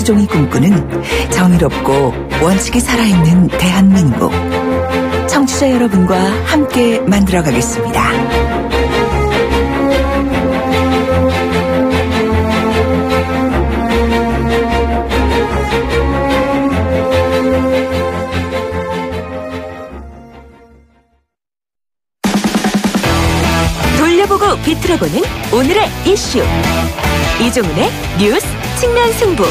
조종이 꿈꾸는 정의롭고 원칙이 살아있는 대한민국. 청취자 여러분과 함께 만들어가겠습니다. 돌려보고 비틀어보는 오늘의 이슈. 이종훈의 뉴스 측면 승부.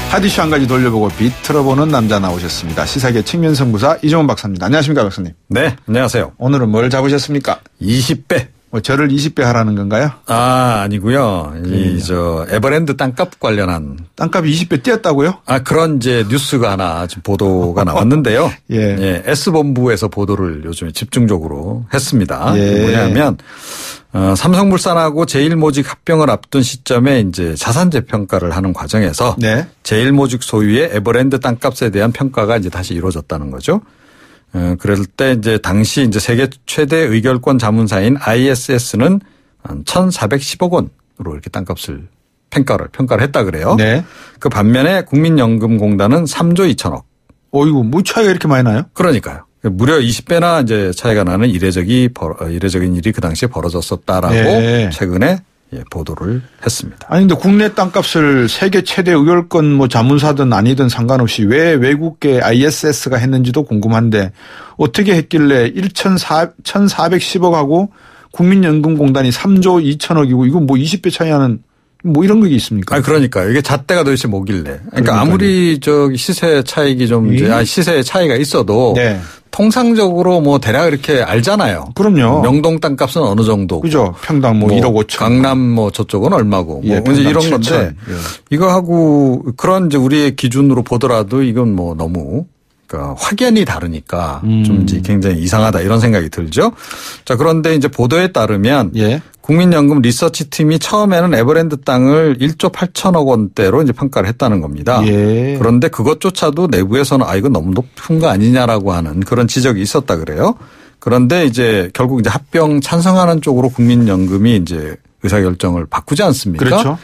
핫이슈 한 가지 돌려보고 비틀어보는 남자 나오셨습니다. 시사계 측면승부사 이종훈 박사입니다. 안녕하십니까 박사님. 네, 안녕하세요. 오늘은 뭘 잡으셨습니까? 20배. 뭐 저를 20배 하라는 건가요? 아니고요. 에버랜드 땅값 관련한. 땅값이 20배 뛰었다고요? 그런 이제 뉴스가 하나 지금 보도가 나왔는데요. 예. S본부에서 보도를 요즘에 집중적으로 했습니다. 예. 뭐냐면 삼성물산하고 제일모직 합병을 앞둔 시점에 이제 자산 재평가를 하는 과정에서 네. 제일모직 소유의 에버랜드 땅값에 대한 평가가 이제 다시 이루어졌다는 거죠. 그럴 때 이제 당시 이제 세계 최대 의결권 자문사인 ISS는 1,410억 원으로 이렇게 땅값을 평가를 했다 그래요. 네. 그 반면에 국민연금공단은 3조 2천억. 어이구, 뭐 차이가 이렇게 많이 나요? 그러니까요. 무려 20배나 이제 차이가 나는 이례적인 일이 그 당시에 벌어졌었다라고 네. 최근에 보도를 했습니다. 아니, 근데 국내 땅값을 세계 최대 의결권 뭐 자문사든 아니든 상관없이 왜 외국계 ISS가 했는지도 궁금한데 어떻게 했길래 1,410억하고 국민연금공단이 3조 2천억이고 이거 뭐 20배 차이 하는 뭐 이런 게 있습니까? 그러니까 이게 잣대가 도대체 뭐길래. 그러니까 그러니까요. 아무리 시세 차익이 좀 시세 차이가 있어도 네. 통상적으로 뭐 대략 이렇게 알잖아요. 그럼요. 명동 땅값은 어느 정도. 그죠. 평당 뭐 1억 5천. 강남 뭐 저쪽은 얼마고. 예, 뭐 이제 이런 7천. 건데 예. 이거 하고 그런 이제 우리의 기준으로 보더라도 이건 뭐 너무 그러니까 확연히 다르니까 좀 이제 굉장히 이상하다 이런 생각이 들죠. 자, 그런데 이제 보도에 따르면 예. 국민연금 리서치 팀이 처음에는 에버랜드 땅을 1조 8천억 원대로 이제 평가를 했다는 겁니다. 예. 그런데 그것조차도 내부에서는 이거 너무 높은 거 아니냐라고 하는 그런 지적이 있었다 그래요. 그런데 이제 결국 이제 합병 찬성하는 쪽으로 국민연금이 이제 의사결정을 바꾸지 않습니까? 그렇죠.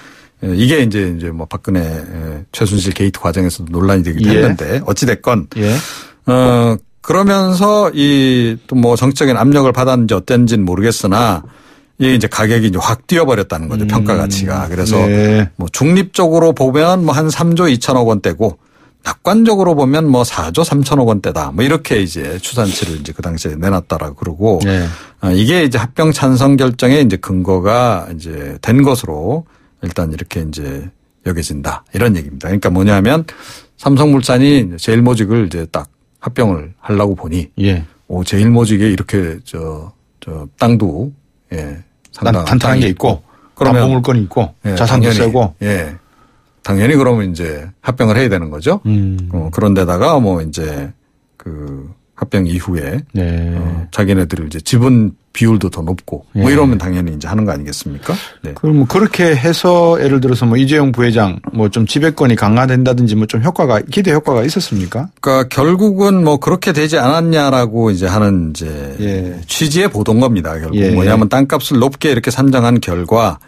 이게 이제 뭐 박근혜 최순실 게이트 과정에서도 논란이 되기도 했는데 어찌됐건. 예. 그러면서 또 뭐 정치적인 압력을 받았는지 어땠는지는 모르겠으나 이게 이제 가격이 이제 확 뛰어버렸다는 거죠. 평가 가치가. 그래서 네. 뭐 중립적으로 보면 뭐 한 3조 2천억 원대고 낙관적으로 보면 뭐 4조 3천억 원대다. 뭐 이렇게 이제 추산치를 이제 그 당시에 내놨다라고 그러고 네. 이게 이제 합병 찬성 결정의 이제 근거가 이제 된 것으로 일단 이렇게 이제 여겨진다. 이런 얘기입니다. 그러니까 뭐냐면 삼성물산이 제일모직을 이제 딱 합병을 하려고 보니 예. 제일모직에 이렇게 땅도 상당한 탄탄한 게 있고 그러면 보물권이 있고 자산도 당연히, 세고 당연히 그러면 이제 합병을 해야 되는 거죠. 그런데다가 뭐 이제 그 합병 이후에 자기네들 이제 지분 비율도 더 높고 뭐 이러면 당연히 이제 하는 거 아니겠습니까? 네. 그럼 뭐 그렇게 해서 예를 들어서 뭐 이재용 부회장 뭐 좀 지배권이 강화된다든지 뭐 좀 기대 효과가 있었습니까? 그러니까 결국은 뭐 그렇게 되지 않았냐라고 이제 하는 이제 취지의 보도인 겁니다. 결국 뭐냐면 땅값을 높게 이렇게 산정한 결과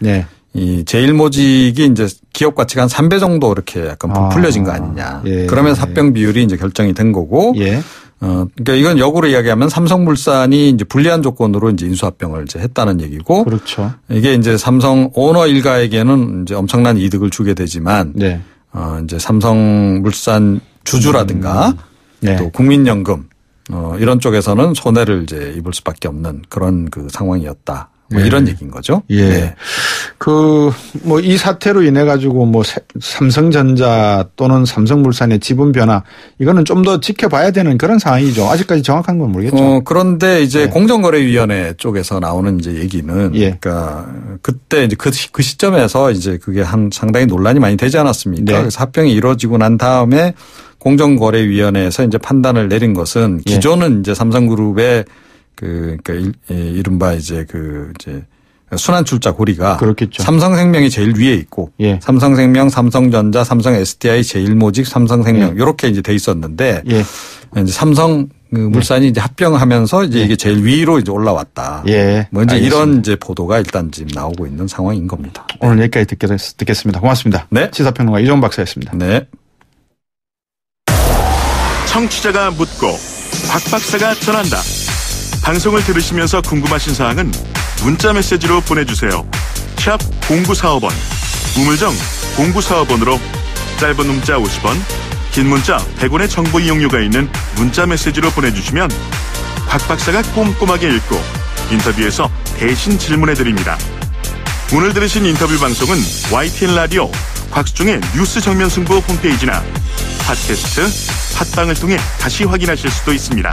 이 제일모직이 이제 기업 가치가 한 3배 정도 이렇게 약간 부풀려진 거 아니냐. 그러면서 합병 비율이 이제 결정이 된 거고. 그러니까 이건 역으로 이야기하면 삼성물산이 이제 불리한 조건으로 이제 인수합병을 이제 했다는 얘기고. 그렇죠. 이게 이제 삼성 오너 일가에게는 이제 엄청난 이득을 주게 되지만. 이제 삼성물산 주주라든가 또 국민연금 이런 쪽에서는 손해를 이제 입을 수밖에 없는 그런 그 상황이었다. 뭐 이런 얘기인 거죠. 뭐 이 사태로 인해 가지고 뭐 삼성전자 또는 삼성물산의 지분 변화 이거는 좀 더 지켜봐야 되는 그런 상황이죠. 아직까지 정확한 건 모르겠죠. 그런데 이제 공정거래위원회 쪽에서 나오는 이제 얘기는 그러니까 그때 이제 그 시점에서 이제 그게 상당히 논란이 많이 되지 않았습니까? 그래서 합병이 이루어지고 난 다음에 공정거래위원회에서 이제 판단을 내린 것은 기존은 이제 삼성그룹의 그러니까 이른바 이제 순환출자 고리가 그렇겠죠. 삼성생명이 제일 위에 있고 삼성생명, 삼성전자, 삼성 SDI, 제일모직, 삼성생명 이렇게 이제 돼 있었는데 이제 삼성 그 물산이 이제 합병하면서 이제 이게 제일 위로 이제 올라왔다. 예. 뭐 이제 이런 이제 보도가 일단 지금 나오고 있는 상황인 겁니다. 오늘 여기까지 듣겠습니다. 고맙습니다. 네. 시사평론가 이종훈 박사였습니다. 네. 청취자가 묻고 박 박사가 전한다. 방송을 들으시면서 궁금하신 사항은 문자 메시지로 보내주세요. 샵 0945번, 우물정 0945번으로 짧은 문자 50원, 긴 문자 100원의 정보 이용료가 있는 문자 메시지로 보내주시면 박 박사가 꼼꼼하게 읽고 인터뷰에서 대신 질문해드립니다. 오늘 들으신 인터뷰 방송은 YTN 라디오 곽수종의 뉴스 정면 승부 홈페이지나 팟캐스트, 팟빵을 통해 다시 확인하실 수도 있습니다.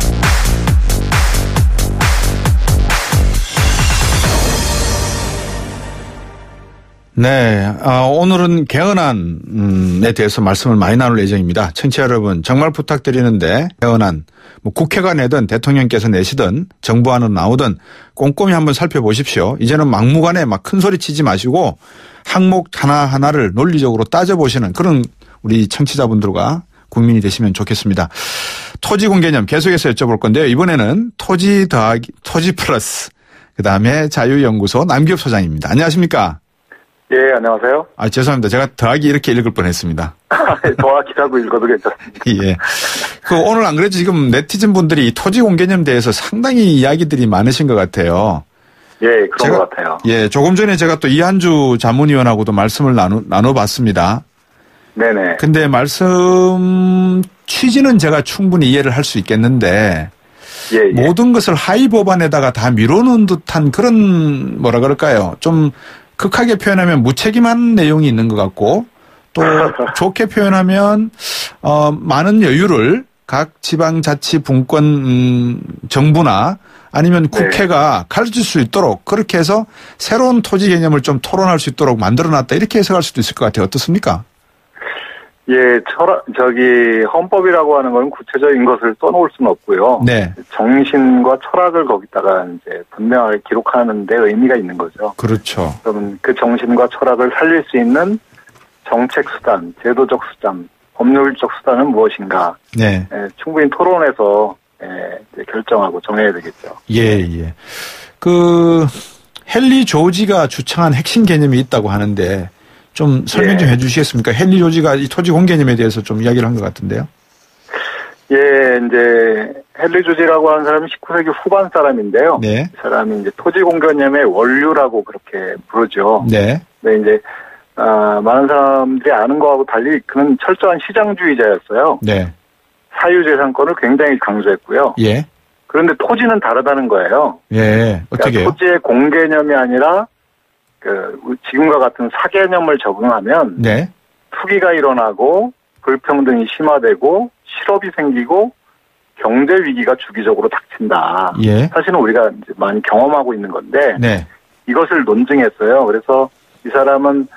네, 오늘은 개헌안에 대해서 말씀을 많이 나눌 예정입니다. 청취자 여러분 정말 부탁드리는데 개헌안 뭐 국회가 내든 대통령께서 내시든 정부안으로 나오든 꼼꼼히 한번 살펴보십시오. 이제는 막무가내 막 큰 소리 치지 마시고 항목 하나하나를 논리적으로 따져보시는 그런 우리 청취자분들과 국민이 되시면 좋겠습니다. 토지공 개념 계속해서 여쭤볼 건데요. 이번에는 토지 플러스 그다음에 자유연구소 남기업 소장입니다. 안녕하십니까? 예, 안녕하세요. 죄송합니다. 제가 더하기 이렇게 읽을 뻔했습니다. 더하기라고 읽어도 괜찮습니다. 예. 오늘 안 그래도 지금 네티즌 분들이 토지 공개념에 대해서 상당히 이야기들이 많으신 것 같아요. 예, 그런 것 같아요. 예, 조금 전에 제가 또 이한주 자문위원하고도 말씀을 나눠봤습니다. 네네. 근데 말씀 취지는 제가 충분히 이해를 할 수 있겠는데 예. 모든 것을 하위 법안에다가 다 미뤄놓은 듯한 그런 뭐라 그럴까요? 좀 극하게 표현하면 무책임한 내용이 있는 것 같고 또 좋게 표현하면 많은 여유를 각 지방자치분권 정부나 아니면 국회가 가르칠 수 있도록 그렇게 해서 새로운 토지 개념을 좀 토론할 수 있도록 만들어놨다 이렇게 해석할 수도 있을 것 같아요. 어떻습니까? 예, 헌법이라고 하는 건 구체적인 것을 써놓을 수는 없고요. 네. 정신과 철학을 거기다가 이제 분명하게 기록하는 데 의미가 있는 거죠. 그렇죠. 그러면 그 정신과 철학을 살릴 수 있는 정책 수단, 제도적 수단, 법률적 수단은 무엇인가? 네. 예, 충분히 토론해서 이제 결정하고 정해야 되겠죠. 예. 헨리 조지가 주창한 핵심 개념이 있다고 하는데 좀 설명 좀 해주시겠습니까? 헨리 조지가 이 토지 공개념에 대해서 좀 이야기를 한 것 같은데요. 예, 이제 헨리 조지라고 하는 사람은 19세기 후반 사람인데요. 네. 이 사람이 이제 토지 공개념의 원류라고 그렇게 부르죠. 네. 네, 이제 많은 사람들이 아는 거하고 달리 그는 철저한 시장주의자였어요. 네. 사유재산권을 굉장히 강조했고요. 예. 그런데 토지는 다르다는 거예요. 예. 어떻게 그러니까 토지의 공개념이 아니라 지금과 같은 사개념을 적용하면 네. 투기가 일어나고 불평등이 심화되고 실업이 생기고 경제 위기가 주기적으로 닥친다. 예. 사실은 우리가 이제 많이 경험하고 있는 건데 네. 이것을 논증했어요. 그래서 이 사람은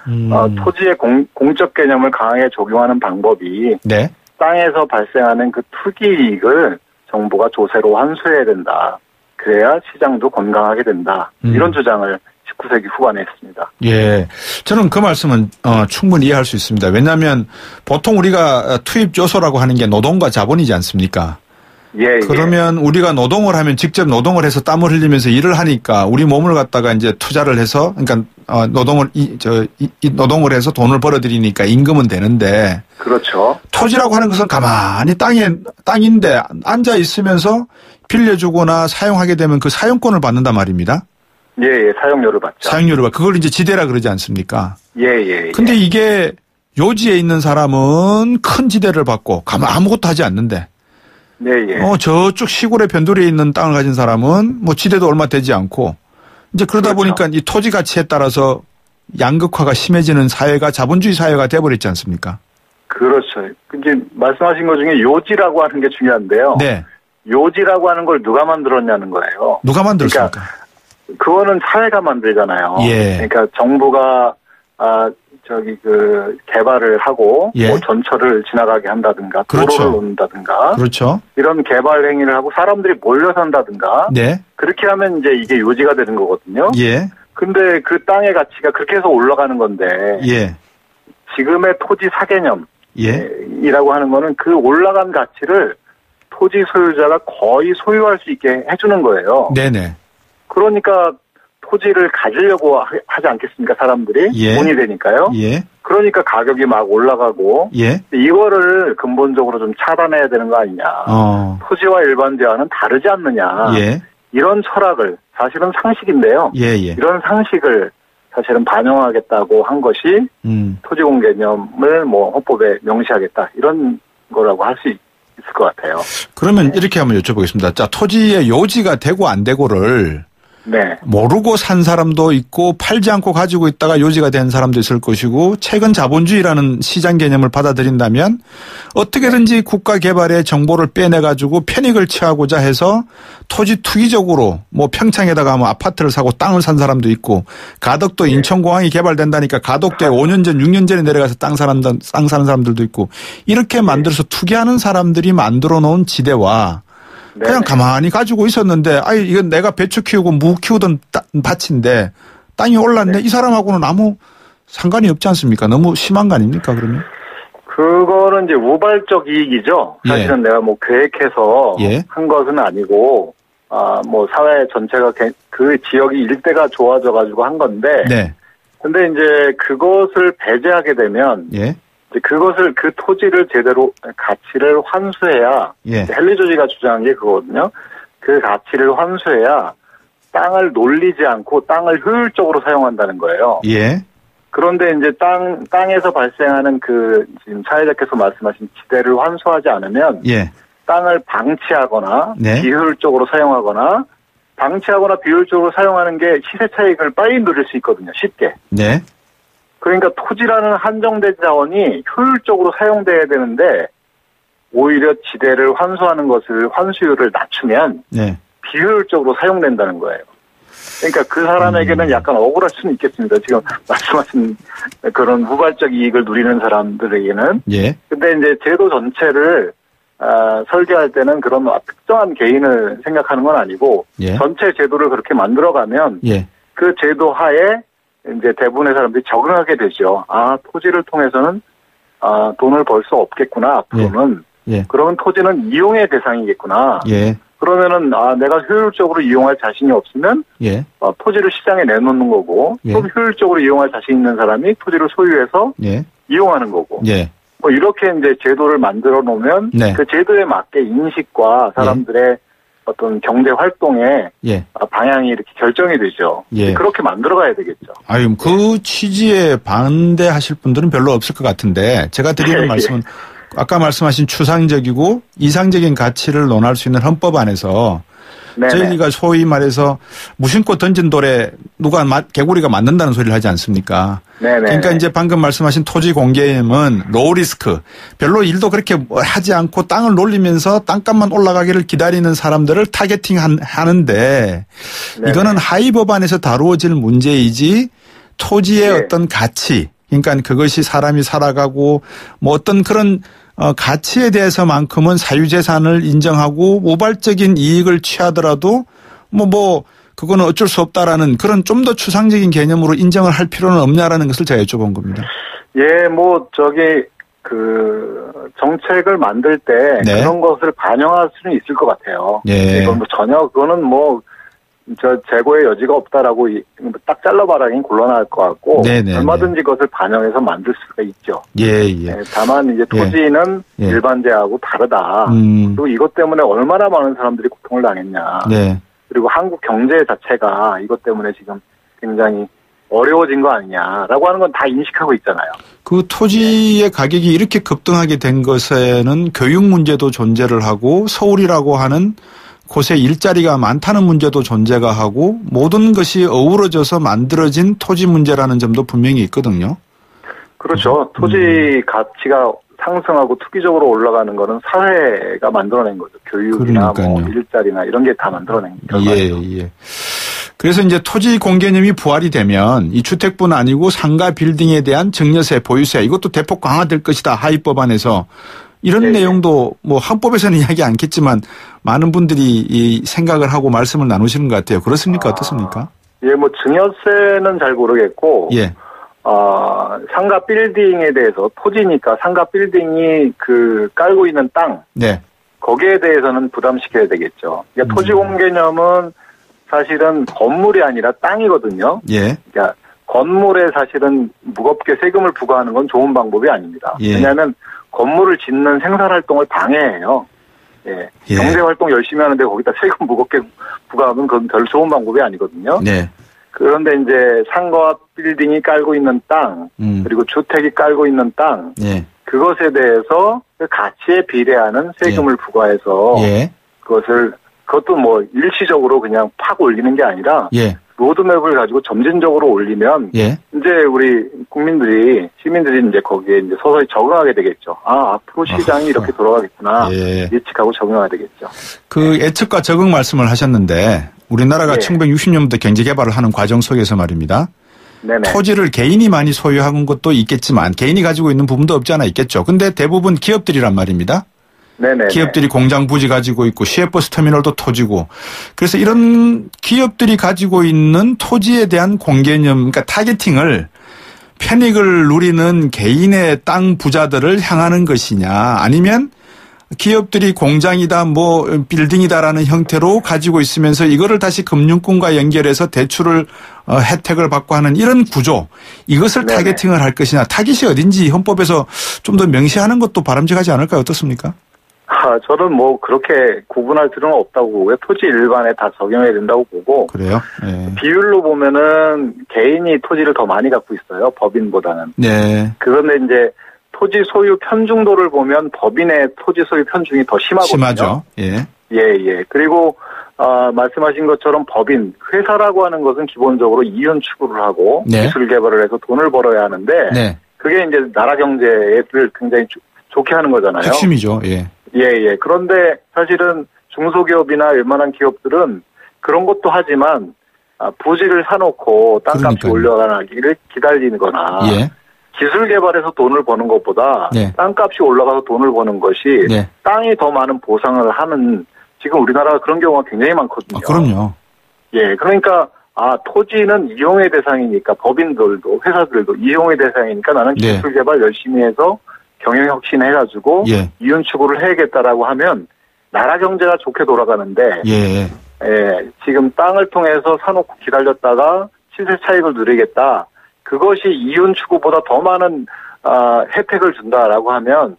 토지의 공적 개념을 강하게 적용하는 방법이 네. 땅에서 발생하는 그 투기 이익을 정부가 조세로 환수해야 된다. 그래야 시장도 건강하게 된다. 이런 주장을 19세기 후반에 했습니다. 예. 저는 그 말씀은 충분히 이해할 수 있습니다. 왜냐하면 보통 우리가 투입 요소라고 하는 게 노동과 자본이지 않습니까? 예. 그러면 우리가 노동을 하면 직접 노동을 해서 땀을 흘리면서 일을 하니까 우리 몸을 갖다가 이제 투자를 해서 그러니까 노동을 해서 돈을 벌어들이니까 임금은 되는데. 그렇죠. 토지라고 하는 것은 가만히 땅인데 앉아 있으면서 빌려주거나 사용하게 되면 그 사용권을 받는단 말입니다. 예, 사용료를 받죠. 사용료를 그걸 이제 지대라 그러지 않습니까? 예. 근데 이게 요지에 있는 사람은 큰 지대를 받고 아무것도 하지 않는데. 예. 저쪽 시골에 변두리에 있는 땅을 가진 사람은 뭐 지대도 얼마 되지 않고 이제 그러다 그렇죠. 보니까 이 토지 가치에 따라서 양극화가 심해지는 사회가 자본주의 사회가 돼버렸지 않습니까? 그렇죠. 이제 말씀하신 것 중에 요지라고 하는 게 중요한데요. 네. 요지라고 하는 걸 누가 만들었냐는 거예요. 누가 만들었습니까? 그러니까 그거는 사회가 만들잖아요. 예. 그러니까 정부가 개발을 하고 예. 뭐 전철을 지나가게 한다든가 그렇죠. 도로를 놓는다든가 그렇죠. 이런 개발 행위를 하고 사람들이 몰려 산다든가 네. 그렇게 하면 이제 이게 요지가 되는 거거든요. 예. 근데 그 땅의 가치가 그렇게 해서 올라가는 건데 예. 지금의 토지 사개념 예. 이라고 하는 거는 그 올라간 가치를 토지 소유자가 거의 소유할 수 있게 해주는 거예요. 네네. 그러니까 토지를 가지려고 하지 않겠습니까, 사람들이? 예. 돈이 되니까요. 예. 그러니까 가격이 막 올라가고. 예. 이거를 근본적으로 좀 차단해야 되는 거 아니냐. 토지와 일반 대화는 다르지 않느냐. 예. 이런 철학을, 사실은 상식인데요. 예. 이런 상식을 사실은 반영하겠다고 한 것이 토지공 개념을 뭐 헌법에 명시하겠다. 이런 거라고 할 수 있을 것 같아요. 그러면 이렇게 한번 여쭤보겠습니다. 자, 토지의 요지가 되고 안 되고를 네. 모르고 산 사람도 있고 팔지 않고 가지고 있다가 요지가 된 사람도 있을 것이고 최근 자본주의라는 시장 개념을 받아들인다면 어떻게든지 국가 개발의 정보를 빼내가지고 편익을 취하고자 해서 토지 투기적으로 뭐 평창에다가 뭐 아파트를 사고 땅을 산 사람도 있고 가덕도 인천공항이 개발된다니까 가덕도에 5년 전 6년 전에 내려가서 땅 사는 사람들도 있고 이렇게 만들어서 투기하는 사람들이 만들어 놓은 지대와 그냥 가만히 가지고 있었는데, 이건 내가 배추 키우고 무 키우던 밭인데, 땅이 올랐네. 이 사람하고는 아무 상관이 없지 않습니까? 너무 심한 거 아닙니까, 그러면? 그거는 이제 우발적 이익이죠. 사실은 내가 뭐 계획해서 한 것은 아니고, 뭐 사회 전체가 그 지역이 일대가 좋아져가지고 한 건데, 근데 이제 그것을 배제하게 되면, 그것을 그 토지를 제대로 가치를 환수해야 헨리 조지가 주장한 게 그거거든요. 그 가치를 환수해야 땅을 놀리지 않고 땅을 효율적으로 사용한다는 거예요. 그런데 이제 땅에서 발생하는 그 지금 사회자께서 말씀하신 지대를 환수하지 않으면 땅을 방치하거나 비효율적으로 사용하거나 방치하거나 비효율적으로 사용하는 게 시세 차익을 빨리 누릴 수 있거든요. 쉽게. 그러니까 토지라는 한정된 자원이 효율적으로 사용돼야 되는데 오히려 지대를 환수하는 것을 환수율을 낮추면 비효율적으로 사용된다는 거예요. 그러니까 그 사람에게는 약간 억울할 수는 있겠습니다. 지금 말씀하신 그런 후발적 이익을 누리는 사람들에게는. 근데 이제 제도 전체를 설계할 때는 그런 특정한 개인을 생각하는 건 아니고 전체 제도를 그렇게 만들어가면 그 제도 하에 이제 대부분의 사람들이 적응하게 되죠. 토지를 통해서는 돈을 벌 수 없겠구나. 앞으로는 그러면 토지는 이용의 대상이겠구나. 그러면은 내가 효율적으로 이용할 자신이 없으면 토지를 시장에 내놓는 거고 또 효율적으로 이용할 자신 있는 사람이 토지를 소유해서 이용하는 거고. 뭐 이렇게 이제 제도를 만들어 놓으면 그 제도에 맞게 인식과 사람들의 어떤 경제 활동의 방향이 이렇게 결정이 되죠. 그렇게 만들어가야 되겠죠. 그 취지에 반대하실 분들은 별로 없을 것 같은데 제가 드리는 말씀은 아까 말씀하신 추상적이고 이상적인 가치를 논할 수 있는 헌법 안에서 저희가 소위 말해서 무심코 던진 돌에 누가 개구리가 맞는다는 소리를 하지 않습니까? 그러니까 이제 방금 말씀하신 토지 공개념은 로우 리스크, 별로 일도 그렇게 하지 않고 땅을 놀리면서 땅값만 올라가기를 기다리는 사람들을 타겟팅 하는데 이거는 하위 법안에서 다루어질 문제이지 토지의 어떤 가치, 그러니까 그것이 사람이 살아가고 뭐 어떤 그런 가치에 대해서만큼은 사유재산을 인정하고 우발적인 이익을 취하더라도 그거는 어쩔 수 없다라는 그런 좀 더 추상적인 개념으로 인정을 할 필요는 없냐라는 것을 제가 여쭤본 겁니다. 정책을 만들 때 그런 것을 반영할 수는 있을 것 같아요. 이건 그거는 재고의 여지가 없다라고 딱 잘라말하기는 곤란할 것 같고 얼마든지 그것을 반영해서 만들 수가 있죠. 다만 이제 토지는 일반재하고 다르다. 그리고 이것 때문에 얼마나 많은 사람들이 고통을 당했냐. 그리고 한국 경제 자체가 이것 때문에 지금 굉장히 어려워진 거 아니냐라고 하는 건 다 인식하고 있잖아요. 그 토지의 가격이 이렇게 급등하게 된 것에는 교육 문제도 존재를 하고 서울이라고 하는 곳에 일자리가 많다는 문제도 존재가 하고 모든 것이 어우러져서 만들어진 토지 문제라는 점도 분명히 있거든요. 그렇죠. 토지 가치가 상승하고 투기적으로 올라가는 거는 사회가 만들어낸 거죠. 교육이나 일자리나 이런 게 다 만들어낸 결과죠. 그래서 이제 토지 공개념이 부활이 되면 이 주택뿐 아니고 상가 빌딩에 대한 증여세, 보유세 이것도 대폭 강화될 것이다. 하위 법안에서. 이런 내용도 헌법에서는 이야기 않겠지만 많은 분들이 이 생각을 하고 말씀을 나누시는 것 같아요. 그렇습니까? 어떻습니까? 증여세는 잘 모르겠고, 상가 빌딩에 대해서 토지니까 상가 빌딩이 깔고 있는 땅, 거기에 대해서는 부담시켜야 되겠죠. 그러니까 토지 공개념은 사실은 건물이 아니라 땅이거든요. 예. 그러니까 건물에 사실은 무겁게 세금을 부과하는 건 좋은 방법이 아닙니다. 예. 왜냐하면 건물을 짓는 생산활동을 방해해요. 예. 예. 경제활동 열심히 하는데 거기다 세금 무겁게 부과하면 그건 별 좋은 방법이 아니거든요. 네. 그런데 이제 상가 빌딩이 깔고 있는 땅, 그리고 주택이 깔고 있는 땅, 예. 그것에 대해서 그 가치에 비례하는 세금을 부과해서 그것도 뭐 일시적으로 그냥 팍 올리는 게 아니라 로드맵을 가지고 점진적으로 올리면 이제 우리 국민들이 시민들이 이제 거기에 이제 서서히 적응하게 되겠죠. 아, 앞으로 시장이 이렇게 돌아가겠구나 예측하고 적응하게 되겠죠. 그 예측과 적응 말씀을 하셨는데 우리나라가 1960년부터 경제 개발을 하는 과정 속에서 말입니다. 네네. 토지를 개인이 많이 소유한 것도 있겠지만 개인이 가지고 있는 부분도 없지 않아 있겠죠. 근데 대부분 기업들이란 말입니다. 네네. 기업들이 공장 부지 가지고 있고 시외버스 터미널도 토지고 그래서 이런 기업들이 가지고 있는 토지에 대한 공개념 그러니까 타겟팅을 편익을 누리는 개인의 땅 부자들을 향하는 것이냐 아니면 기업들이 공장이다 뭐 빌딩이다라는 형태로 가지고 있으면서 이거를 다시 금융권과 연결해서 대출을 혜택을 받고 하는 이런 구조 이것을 타겟팅을 할 것이냐 타깃이 어딘지 헌법에서 좀 더 명시하는 것도 바람직하지 않을까요? 어떻습니까? 저는 뭐 그렇게 구분할 필요는 없다고 보고요. 토지 일반에 다 적용해야 된다고 보고. 그래요? 네. 비율로 보면은 개인이 토지를 더 많이 갖고 있어요. 법인보다는. 네. 그런데 이제 토지 소유 편중도를 보면 법인의 토지 소유 편중이 더 심하거든요. 심하죠. 예. 예. 그리고 말씀하신 것처럼 법인 회사라고 하는 것은 기본적으로 이윤 추구를 하고 기술 개발을 해서 돈을 벌어야 하는데 그게 이제 나라 경제를 굉장히 좋게 하는 거잖아요. 핵심이죠. 예. 그런데 사실은 중소기업이나 웬만한 기업들은 그런 것도 하지만 부지를 사놓고 땅값이 올라가기를 기다리거나 기술 개발해서 돈을 버는 것보다 땅값이 올라가서 돈을 버는 것이 땅이 더 많은 보상을 하는 지금 우리나라가 그런 경우가 굉장히 많거든요. 그럼요. 그러니까 토지는 이용의 대상이니까 법인들도 회사들도 이용의 대상이니까 나는 기술 개발 열심히 해서 경영혁신 해가지고 이윤 추구를 해야겠다라고 하면 나라 경제가 좋게 돌아가는데 지금 땅을 통해서 사놓고 기다렸다가 시세 차익을 누리겠다. 그것이 이윤 추구보다 더 많은 혜택을 준다라고 하면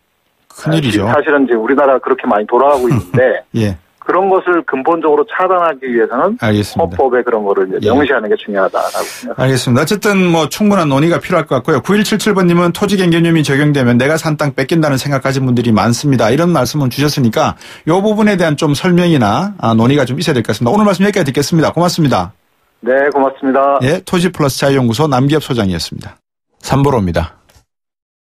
큰일이죠. 사실은 이제 우리나라가 그렇게 많이 돌아가고 있는데 그런 것을 근본적으로 차단하기 위해서는 헌법에 그런 거를 이제 명시하는 게 중요하다라고 생각합니다. 알겠습니다. 어쨌든 뭐 충분한 논의가 필요할 것 같고요. 9177번님은 토지개인 개념이 적용되면 내가 산 땅 뺏긴다는 생각하신 분들이 많습니다. 이런 말씀을 주셨으니까 이 부분에 대한 좀 설명이나 논의가 좀 있어야 될 것 같습니다. 오늘 말씀 여기까지 듣겠습니다. 고맙습니다. 네, 고맙습니다. 토지플러스 자유연구소 남기엽 소장이었습니다. 3부로입니다.